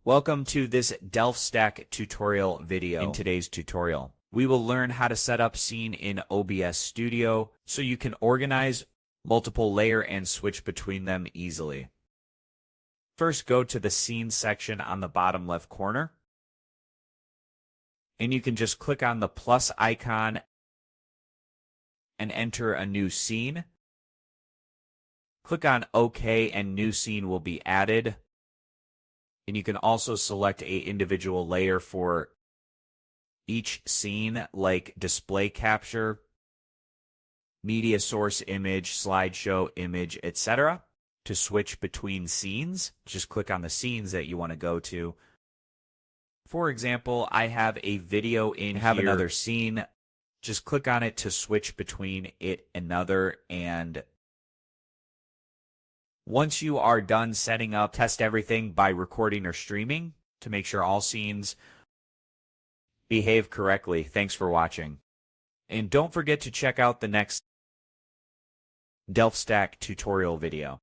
Welcome to this DelftStack tutorial video. In today's tutorial, we will learn how to set up scene in OBS Studio so you can organize multiple layer and switch between them easily. First, go to the scene section on the bottom left corner, and you can just click on the plus icon and enter a new scene. Click on OK and new scene will be added. And you can also select an individual layer for each scene, like display capture, media source image, slideshow image, etc. To switch between scenes, just click on the scenes that you want to go to. For example, I have a video in here, another scene. Just click on it to switch between it and another, and once you are done setting up, test everything by recording or streaming to make sure all scenes behave correctly. Thanks for watching. And don't forget to check out the next DelftStack tutorial video.